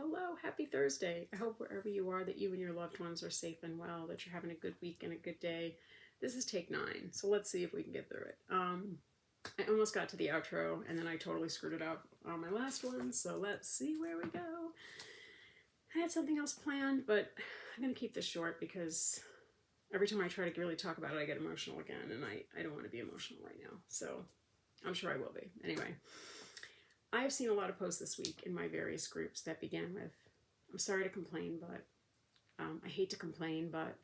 Hello, happy Thursday. I hope wherever you are that you and your loved ones are safe and well, that you're having a good week and a good day. This is take 9, so let's see if we can get through it. I almost got to the outro and then I totally screwed it up on my last one, so let's see where we go. I had something else planned, but I'm going to keep this short because every time I try to really talk about it, I get emotional again, and I don't want to be emotional right now, so I'm sure I will be. Anyway. I've seen a lot of posts this week in my various groups that began with, I'm sorry to complain, but I hate to complain, but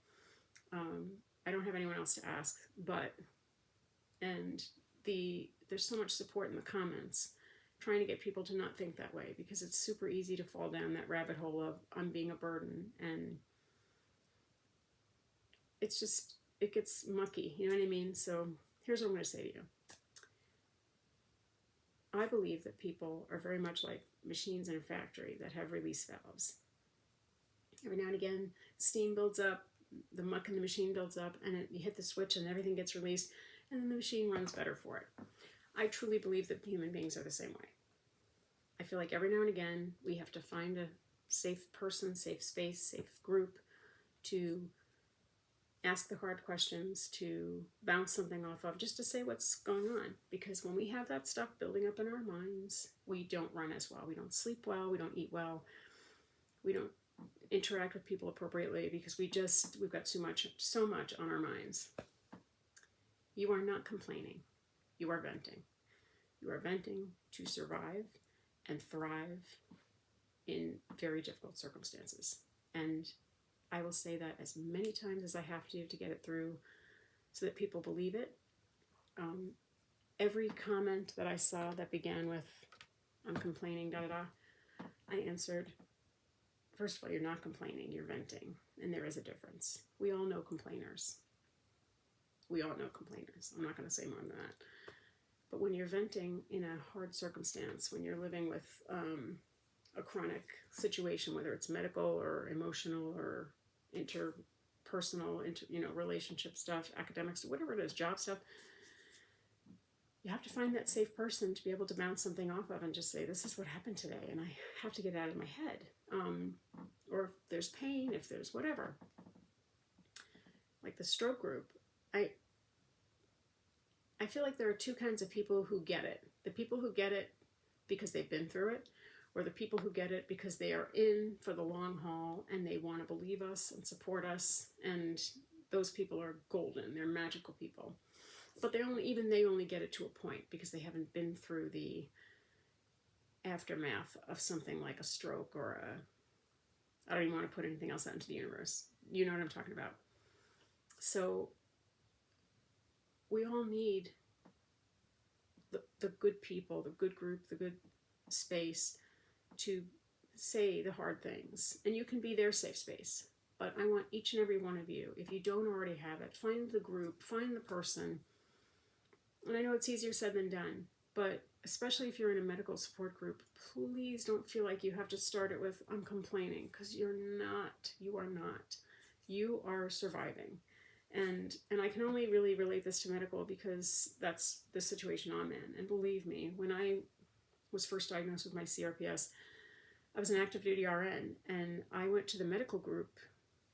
I don't have anyone else to ask, but, and there's so much support in the comments trying to get people to not think that way, because it's super easy to fall down that rabbit hole of I'm being a burden, and it's just, it gets mucky, you know what I mean? So here's what I'm going to say to you. I believe that people are very much like machines in a factory that have release valves. Every now and again, steam builds up, the muck in the machine builds up, and you hit the switch and everything gets released, and then the machine runs better for it. I truly believe that human beings are the same way. I feel like every now and again, we have to find a safe person, safe space, safe group to ask the hard questions, to bounce something off of, just to say what's going on. Because when we have that stuff building up in our minds, we don't run as well. We don't sleep well, we don't eat well, we don't interact with people appropriately because we've got so much on our minds. You are not complaining, you are venting. You are venting to survive and thrive in very difficult circumstances. And I will say that as many times as I have to get it through so that people believe it. Every comment that I saw that began with, I'm complaining, I answered, first of all, you're not complaining, you're venting, and there is a difference. We all know complainers. We all know complainers. I'm not going to say more than that. But when you're venting in a hard circumstance, when you're living with a chronic situation, whether it's medical or emotional or interpersonal, relationship stuff, academics, whatever it is, job stuff, you have to find that safe person to be able to bounce something off of and just say, this is what happened today, and I have to get it out of my head. Or if there's pain, if there's whatever. Like the stroke group, I feel like there are two kinds of people who get it. The people who get it because they've been through it, or the people who get it because they are in for the long haul and they want to believe us and support us, and those people are golden. They're magical people. But they only get it to a point because they haven't been through the aftermath of something like a stroke or I don't even want to put anything else out into the universe. You know what I'm talking about. So we all need the good people, the good group, the good space to say the hard things, and you can be their safe space. But I want each and every one of you, if you don't already have it, find the group, find the person. And I know it's easier said than done, but especially if you're in a medical support group, please don't feel like you have to start it with, I'm complaining, because you're not. You are not. You are surviving. And I can only really relate this to medical because that's the situation I'm in. And believe me, when I was first diagnosed with my CRPS, I was an active duty RN, and I went to the medical group,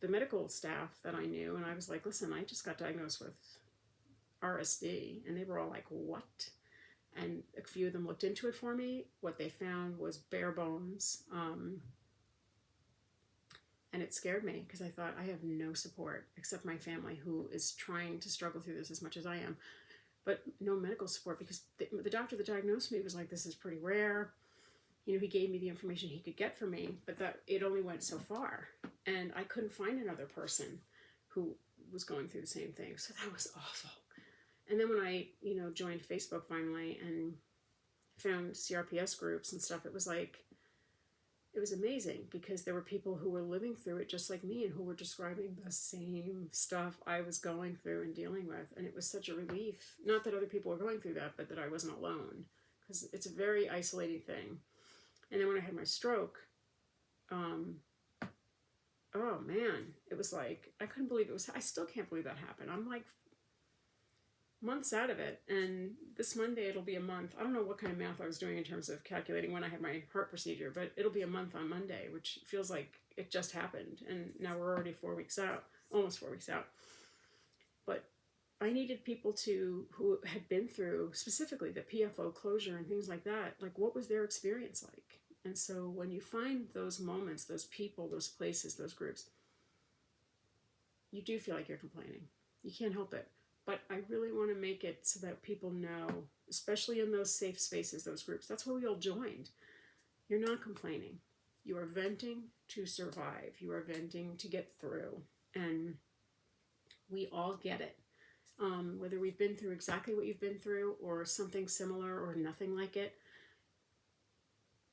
the medical staff that I knew, and I was like, listen, I just got diagnosed with RSD, and they were all like, what? And a few of them looked into it for me. What they found was bare bones, and it scared me because I thought, I have no support except my family, who is trying to struggle through this as much as I am, but no medical support, because the doctor that diagnosed me was like, this is pretty rare. He gave me the information he could get from me, but that it only went so far. And I couldn't find another person who was going through the same thing. So that was awful. And then when I, joined Facebook finally and found CRPS groups and stuff, it was amazing, because there were people who were living through it just like me and who were describing the same stuff I was going through and dealing with. And it was such a relief. Not that other people were going through that, but that I wasn't alone, because it's a very isolating thing. And then when I had my stroke, oh man, it was like, I couldn't believe it was, I still can't believe that happened. I'm like months out of it, and this Monday it'll be a month. I don't know what kind of math I was doing in terms of calculating when I had my heart procedure, but it'll be a month on Monday, which feels like it just happened, and now we're already 4 weeks out, almost 4 weeks out. But I needed people who had been through specifically the PFO closure and things like that, like what was their experience like? And so when you find those moments, those people, those places, those groups, you do feel like you're complaining. You can't help it. But I really want to make it so that people know, especially in those safe spaces, those groups, that's where we all joined. You're not complaining. You are venting to survive. You are venting to get through. And we all get it. Whether we've been through exactly what you've been through or something similar or nothing like it,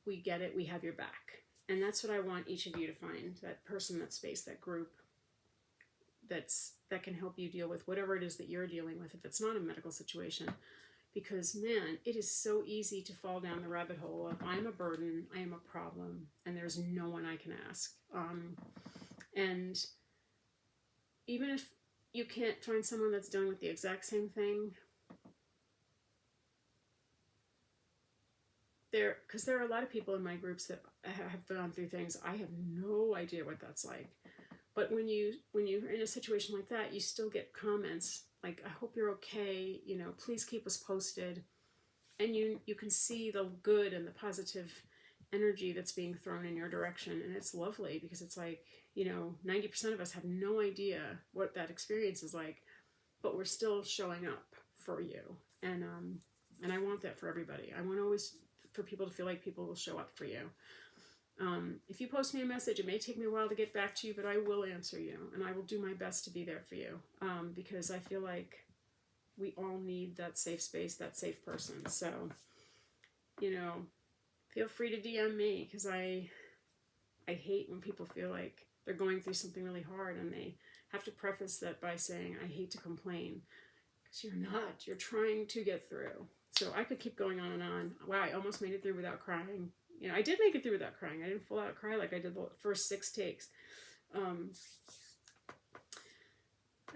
we get it. We have your back. And that's what I want each of you to find, that person, that space, that group that can help you deal with whatever it is that you're dealing with if it's not a medical situation. Because, man, it is so easy to fall down the rabbit hole of I'm a burden, I am a problem, and there's no one I can ask. And even if you can't find someone that's dealing with the exact same thing, because there are a lot of people in my groups that have gone through things. I have no idea what that's like. But when you're in a situation like that, you still get comments like, I hope you're okay, please keep us posted. And you can see the good and the positive energy that's being thrown in your direction. And it's lovely because it's like, 90% of us have no idea what that experience is like, but we're still showing up for you. And I want that for everybody. I want always for people to feel like people will show up for you. If you post me a message, it may take me a while to get back to you, but I will answer you, and I will do my best to be there for you, because I feel like we all need that safe space, that safe person. So, feel free to DM me, because I hate when people feel like they're going through something really hard, and they have to preface that by saying, I hate to complain, because you're not. You're trying to get through. So I could keep going on and on. Wow, I almost made it through without crying. I did make it through without crying. I didn't full out cry like I did the first 6 takes. I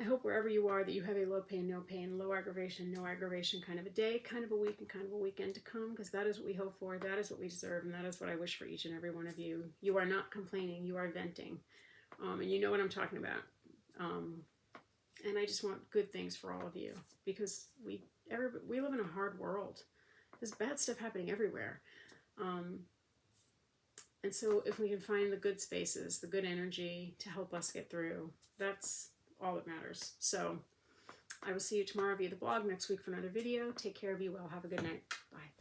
hope wherever you are that you have a low pain, no pain, low aggravation, no aggravation kind of a day, kind of a week, and kind of a weekend to come, because that is what we hope for, that is what we deserve, and that is what I wish for each and every one of you. You are not complaining, you are venting. And you know what I'm talking about. And I just want good things for all of you, because we live in a hard world. There's bad stuff happening everywhere. And so if we can find the good spaces, the good energy to help us get through, that's all that matters. So I will see you tomorrow via the blog, next week for another video. Take care, be well, have a good night. Bye.